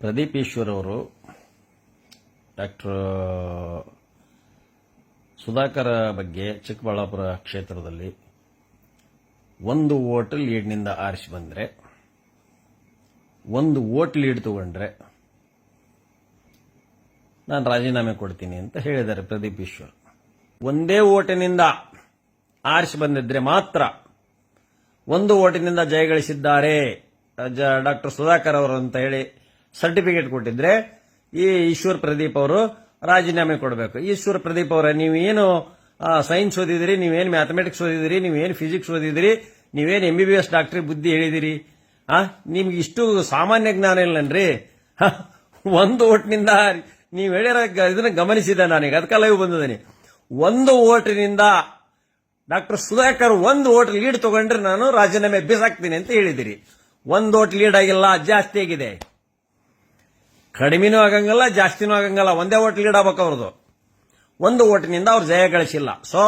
ಪ್ರದೀಪ್ ಈಶ್ವರ್ ಅವರು ಡಾಕ್ಟರ್ ಸುಧಾಕರ್ ಬಗ್ಗೆ ಚಿಕ್ಕಬಳ್ಳಾಪುರ ಕ್ಷೇತ್ರದಲ್ಲಿ ಒಂದು ವೋಟ್ ಲೀಡ್ನಿಂದ ಆರಿಸಿ ಬಂದರೆ, ಒಂದು ವೋಟ್ ಲೀಡ್ ತಗೊಂಡ್ರೆ ನಾನು ರಾಜೀನಾಮೆ ಕೊಡ್ತೀನಿ ಅಂತ ಹೇಳಿದ್ದಾರೆ ಪ್ರದೀಪ್ ಈಶ್ವರ್. ಒಂದೇ ಓಟಿನಿಂದ ಆರಿಸಿ ಬಂದಿದ್ರೆ ಮಾತ್ರ, ಒಂದು ಓಟಿನಿಂದ ಜಯಗಳಿಸಿದ್ದಾರೆ ಡಾಕ್ಟರ್ ಸುಧಾಕರ್ ಅವರು ಅಂತ ಹೇಳಿ ಸರ್ಟಿಫಿಕೇಟ್ ಕೊಟ್ಟಿದ್ರೆ ಈ ಈಶ್ವರ್ ಪ್ರದೀಪ್ ಅವರು ರಾಜೀನಾಮೆ ಕೊಡಬೇಕು. ಈಶ್ವರ್ ಪ್ರದೀಪ್ ಅವರ ನೀವೇನು ಸೈನ್ಸ್ ಓದಿದಿರಿ, ನೀವೇನು ಮ್ಯಾಥಮೆಟಿಕ್ಸ್ ಓದಿದಿರಿ, ನೀವೇನು ಫಿಸಿಕ್ಸ್ ಓದಿದಿರಿ, ನೀವೇನು MBBS ಡಾಕ್ಟರಿ ಬುದ್ಧಿ ಹೇಳಿದಿರಿ, ನಿಮ್ಗೆ ಇಷ್ಟು ಸಾಮಾನ್ಯ ಜ್ಞಾನ ಇಲ್ಲನ್ರಿ? ಒಂದು ಓಟ್ನಿಂದ ನೀವು ಹೇಳಿರೋ ಇದನ್ನ ಗಮನಿಸಿದೆ ನಾನೀಗ, ಅದಕ್ಕೆಲ್ಲ ಇವು ಬಂದಿದ್ದೀನಿ. ಒಂದು ಓಟಿನಿಂದ ಡಾಕ್ಟರ್ ಸುಧಾಕರ್ ಒಂದು ಓಟ್ ಲೀಡ್ ತಗೊಂಡ್ರೆ ನಾನು ರಾಜೀನಾಮೆ ಬಿಸಾಕ್ತೀನಿ ಅಂತ ಹೇಳಿದಿರಿ. ಒಂದು ಓಟ್ ಲೀಡ್ ಆಗಿಲ್ಲ, ಜಾಸ್ತಿ ಆಗಿದೆ. ಕಡಿಮೆನೂ ಆಗಂಗಲ್ಲ, ಜಾಸ್ತಿನೂ ಆಗಂಗಲ್ಲ, ಒಂದೇ ಓಟ್ ಲೀಡ್ ಆಗ್ಬೇಕು ಅವ್ರದ್ದು. ಒಂದು ಓಟಿನಿಂದ ಅವ್ರು ಜಯ ಗಳಿಸಿಲ್ಲ. ಸೊ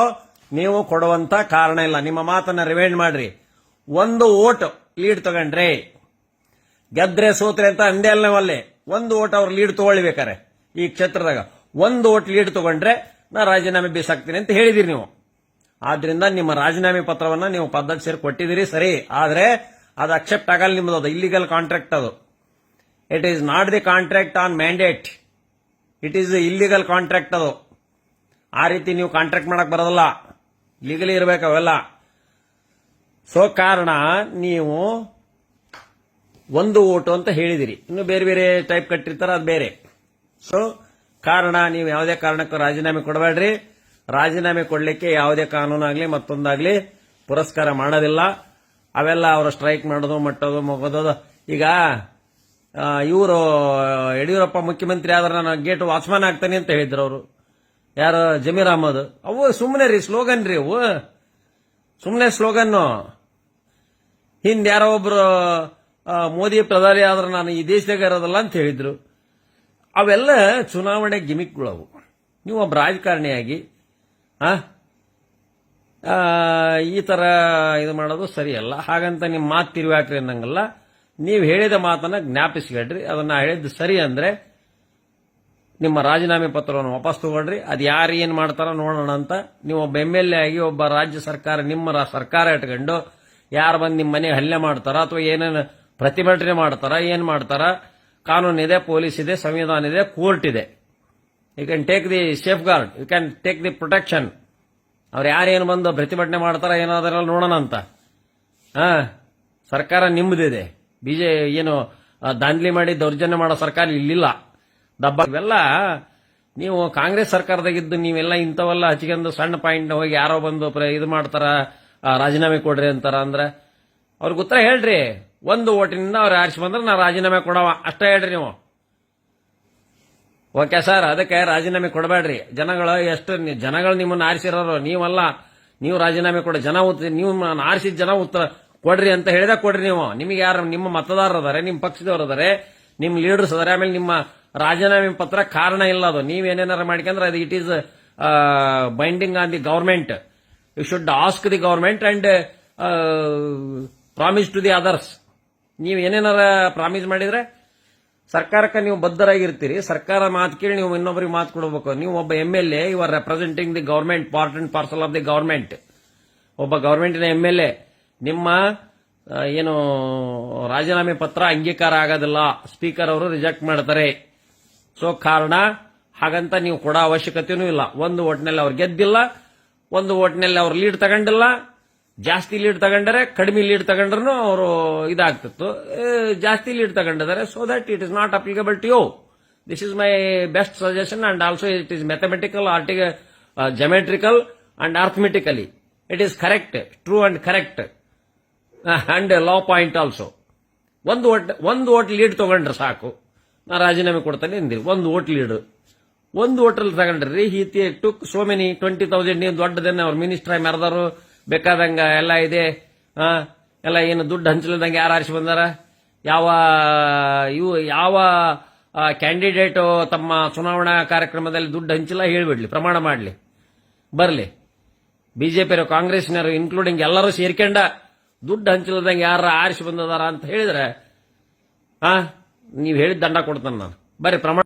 ನೀವು ಕೊಡುವಂತ ಕಾರಣ ಇಲ್ಲ. ನಿಮ್ಮ ಮಾತನ್ನ ರಿವೈಂಡ್ ಮಾಡ್ರಿ. ಒಂದು ಓಟ್ ಲೀಡ್ ತಗೊಂಡ್ರೆ ಗೆದ್ರೆ ಸೋತ್ರೆ ಅಂತ ಅಂದೇ ಅಲ್ಲ ನಾವಲ್ಲೇ. ಒಂದು ಓಟ್ ಅವ್ರು ಲೀಡ್ ತಗೊಳ್ಬೇಕಾರೆ ಈ ಕ್ಷೇತ್ರದಾಗ ಒಂದು ಓಟ್ ಲೀಡ್ ತಗೊಂಡ್ರೆ ನಾ ರಾಜೀನಾಮೆ ಬೀಸಾಕ್ತೀನಿ ಅಂತ ಹೇಳಿದಿರಿ ನೀವು. ಆದ್ರಿಂದ ನಿಮ್ಮ ರಾಜೀನಾಮೆ ಪತ್ರವನ್ನ ನೀವು ಪದ್ಧತಿ ಸೇರಿ ಕೊಟ್ಟಿದ್ದೀರಿ ಸರಿ, ಆದ್ರೆ ಅದು ಅಕ್ಸೆಪ್ಟ್ ಆಗಲ್ಲ. ನಿಮ್ಮದು ಅದು ಇಲ್ಲಿಗಲ್ ಕಾಂಟ್ರಾಕ್ಟ್. ಅದು it is not the contract on mandate, it is illegal contract. ಅದು ಆ ರೀತಿ ನೀವು ಕಾಂಟ್ರಾಕ್ಟ್ ಮಾಡಕ್ ಬರೋದಲ್ಲ, ಲೀಗಲಿ ಇರಬೇಕು ಅವೆಲ್ಲ. ಸೊ ಕಾರಣ ನೀವು ಒಂದು ಓಟು ಅಂತ ಹೇಳಿದಿರಿ, ಇನ್ನು ಬೇರೆ ಬೇರೆ ಟೈಪ್ ಕಟ್ಟಿರ್ತಾರ, ಅದು ಬೇರೆ. ಸೊ ಕಾರಣ ನೀವು ಯಾವುದೇ ಕಾರಣಕ್ಕೂ ರಾಜೀನಾಮೆ ಕೊಡಬೇಡ್ರಿ. ರಾಜೀನಾಮೆ ಕೊಡ್ಲಿಕ್ಕೆ ಯಾವುದೇ ಕಾನೂನಾಗ್ಲಿ ಮತ್ತೊಂದಾಗ್ಲಿ ಪುರಸ್ಕಾರ ಮಾಡೋದಿಲ್ಲ. ಅವೆಲ್ಲ ಅವರು ಸ್ಟ್ರೈಕ್ ಮಾಡೋದು ಮಟ್ಟೋದು ಮುಗೋದು. ಈಗ ಇವರು ಯಡಿಯೂರಪ್ಪ ಮುಖ್ಯಮಂತ್ರಿ ಆದ್ರೆ ನಾನು ಗೇಟ್ ವಾಚ್ಮನ್ ಆಗ್ತಾನೆ ಅಂತ ಹೇಳಿದ್ರು ಅವರು. ಯಾರು? ಜಮೀರ್ ಅಹಮದ್. ಅವು ಸುಮ್ಮನೆ ರೀ ಸ್ಲೋಗನ್ ರೀ, ಅವು ಸುಮ್ಮನೆ ಸ್ಲೋಗನ್ನು. ಹಿಂದ್ ಯಾರೋ ಒಬ್ರು ಮೋದಿ ಪ್ರಧಾನಿ ಆದ್ರೆ ನಾನು ಈ ದೇಶದಾಗ ಇರೋದಲ್ಲ ಅಂತ ಹೇಳಿದ್ರು. ಅವೆಲ್ಲ ಚುನಾವಣೆ ಗಿಮಿಕ್ಗಳು ಅವು. ನೀವು ಒಬ್ಬ ರಾಜಕಾರಣಿಯಾಗಿ ಈ ತರ ಇದು ಮಾಡೋದು ಸರಿಯಲ್ಲ. ಹಾಗಂತ ನಿಮ್ಮ ಮಾತು ತಿರುವಾಕ್ರಿ ಅನ್ನಂಗಲ್ಲ. ನೀವು ಹೇಳಿದ ಮಾತನ್ನ ಜ್ಞಾಪಿಸ್ಕೊಳ್ರಿ. ಅದನ್ನ ಹೇಳಿದ್ದು ಸರಿ ಅಂದ್ರೆ ನಿಮ್ಮ ರಾಜೀನಾಮೆ ಪತ್ರವನ್ನು ವಾಪಸ್ ತಗೊಳ್ರಿ. ಅದು ಯಾರು ಏನ್ ಮಾಡ್ತಾರ ನೋಡೋಣ ಅಂತ. ನೀವು ಒಬ್ಬ MLA ಆಗಿ ಒಬ್ಬ ರಾಜ್ಯ ಸರ್ಕಾರ, ನಿಮ್ಮ ಸರ್ಕಾರ ಇಟ್ಕೊಂಡು ಯಾರು ಬಂದು ನಿಮ್ಮ ಮನೆ ಹಲ್ಲೆ ಮಾಡ್ತಾರ ಅಥವಾ ಏನೇನು ಪ್ರತಿಭಟನೆ ಮಾಡ್ತಾರ, ಏನ್ ಮಾಡ್ತಾರ, ಕಾನೂನಿದೆ, ಪೊಲೀಸ್ ಇದೆ, ಸಂವಿಧಾನ ಇದೆ, ಕೋರ್ಟ್ ಇದೆ. You can take the safeguard, you can take the protection. ಅವ್ರು ಯಾರೇನು ಬಂದು ಪ್ರತಿಭಟನೆ ಮಾಡ್ತಾರ ಏನಾದ್ರೆಲ್ಲ ನೋಡೋಣ ಅಂತ. ಸರ್ಕಾರ ನಿಮ್ಮದಿದೆ. ಏನು ದಾಂಧಲಿ ಮಾಡಿ ದೌರ್ಜನ್ಯ ಮಾಡೋ ಸರ್ಕಾರ ಇಲ್ಲಿಲ್ಲ. ದಬ್ಬ ಇವೆಲ್ಲ ನೀವು ಕಾಂಗ್ರೆಸ್ ಸರ್ಕಾರದಾಗಿದ್ದು ನೀವೆಲ್ಲ ಇಂಥವೆಲ್ಲ ಹಚ್ಕೊಂಡು ಸಣ್ಣ ಪಾಯಿಂಟ್ ಹೋಗಿ ಯಾರೋ ಬಂದು ಇದು ಮಾಡ್ತಾರ, ರಾಜೀನಾಮೆ ಕೊಡ್ರಿ ಅಂತಾರ ಅಂದ್ರೆ ಅವ್ರಿಗೆ ಉತ್ತರ ಹೇಳ್ರಿ. ಒಂದು ಓಟಿನಿಂದ ಅವ್ರು ಆರಿಸಿ ಬಂದ್ರೆ ನಾ ರಾಜೀನಾಮೆ ಕೊಡವ ಅಷ್ಟೇ ಹೇಳ್ರಿ ನೀವು. ಓಕೆ ಸರ್, ಅದಕ್ಕೆ ರಾಜೀನಾಮೆ ಕೊಡಬೇಡ್ರಿ. ಜನಗಳು ನಿಮ್ಮನ್ನು ಆರಿಸಿರೋರು ನೀವಲ್ಲ. ನೀವು ರಾಜೀನಾಮೆ ಕೊಡಿ. ನೀವು ಆರಿಸಿದ ಜನ ಉತ್ತರ ಕೊಡ್ರಿ ಅಂತ ಹೇಳಿದಾಗ ಕೊಡ್ರಿ ನೀವು. ನಿಮಗೆ ಯಾರು ನಿಮ್ಮ ಮತದಾರರು ಅದಾರೆ, ನಿಮ್ಮ ಪಕ್ಷದವರು ಅದಾರೆ, ನಿಮ್ಮ ಲೀಡರ್ಸ್ ಅದಾರೆ. ಆಮೇಲೆ ನಿಮ್ಮ ರಾಜೀನಾಮೆ ಪತ್ರ ಕಾರಣ ಇಲ್ಲ. ಅದು ನೀವೇನೇನಾರ ಮಾಡ್ಕೊಂಡ್ರೆ ಅದು it is binding on the government. You should ask the government and promise to the others. ನೀವು ಏನೇನಾರ ಪ್ರಾಮಿಸ್ ಮಾಡಿದ್ರೆ ಸರ್ಕಾರಕ್ಕೆ ನೀವು ಬದ್ಧರಾಗಿರ್ತೀರಿ. ಸರ್ಕಾರ ಮಾತು ಕೇಳಿ ನೀವು ಇನ್ನೊಬ್ಬರಿಗೆ ಮಾತು ಕೊಡಬೇಕು. ನೀವು ಒಬ್ಬ MLA, you are representing the government, part and parcel of the government. ಒಬ್ಬ ಗವರ್ಮೆಂಟಿನ MLA. ನಿಮ್ಮ ಏನು ರಾಜೀನಾಮೆ ಪತ್ರ ಅಂಗೀಕಾರ ಆಗೋದಿಲ್ಲ, ಸ್ಪೀಕರ್ ಅವರು ರಿಜೆಕ್ಟ್ ಮಾಡ್ತಾರೆ. ಸೊ ಕಾರಣ ಹಾಗಂತ ನೀವು ಕೊಡೋ ಅವಶ್ಯಕತೆನೂ ಇಲ್ಲ. ಒಂದು ಓಟ್ನಲ್ಲಿ ಅವ್ರು ಗೆದ್ದಿಲ್ಲ, ಒಂದು ಓಟ್ನಲ್ಲಿ ಅವ್ರು ಲೀಡ್ ತಗೊಂಡಿಲ್ಲ. ಜಾಸ್ತಿ ಲೀಡ್ ತಗೊಂಡರೆ, ಕಡಿಮೆ ಲೀಡ್ ತಗೊಂಡ್ರು ಅವರು ಇದಾಗ್ತಿತ್ತು. ಜಾಸ್ತಿ ಲೀಡ್ ತಗೊಂಡಿದ್ದಾರೆ. So that it is not applicable to you. This is my best suggestion and also it is mathematical, geometrical and arithmetically. It is correct, true and correct. And law point also. ಒಂದು vote lead ತಗೊಂಡ್ರೆ ಸಾಕು, ನಾ ರಾಜೀನಾಮೆ ಕೊಡ್ತಾನೆ ಅಂದಿರಿ. ಒಂದು vote lead, ಒಂದು ಓಟಲ್ಲಿ ತಗೊಂಡ್ರಿ. He took so many 20,000. ನೀವು ದೊಡ್ಡದನ್ನ ಅವ್ರ ಮಿನಿಸ್ಟರ್ ಮೆರೆದಾರು ಬೇಕಾದಂಗ ಎಲ್ಲ ಇದೆ. ಎಲ್ಲ ಏನು ದುಡ್ಡು ಹಂಚಲದಂಗೆ ಯಾರು ಆರಿಸಿ ಬಂದಾರ? ಯಾವ ಕ್ಯಾಂಡಿಡೇಟ್ ತಮ್ಮ ಚುನಾವಣಾ ಕಾರ್ಯಕ್ರಮದಲ್ಲಿ ದುಡ್ಡು ಹಂಚಿಲ್ಲ ಹೇಳ್ಬಿಡ್ಲಿ, ಪ್ರಮಾಣ ಮಾಡ್ಲಿ, ಬರ್ಲಿ. ಬಿಜೆಪಿಯವರು, ಕಾಂಗ್ರೆಸ್ನವರು ಇನ್ಕ್ಲೂಡಿಂಗ್ ಎಲ್ಲರೂ ಸೇರ್ಕೊಂಡ ದುಡ್ಡು ಹಂಚಲದಂಗೆ ಯಾರ ಆರಿಸಿ ಬಂದದಾರ ಅಂತ ಹೇಳಿದ್ರೆ ನೀವು ಹೇಳಿದ ದಂಡ ಕೊಡ್ತಾನೆ ನಾನು. ಬರ್ರಿ ಪ್ರಮಾಣ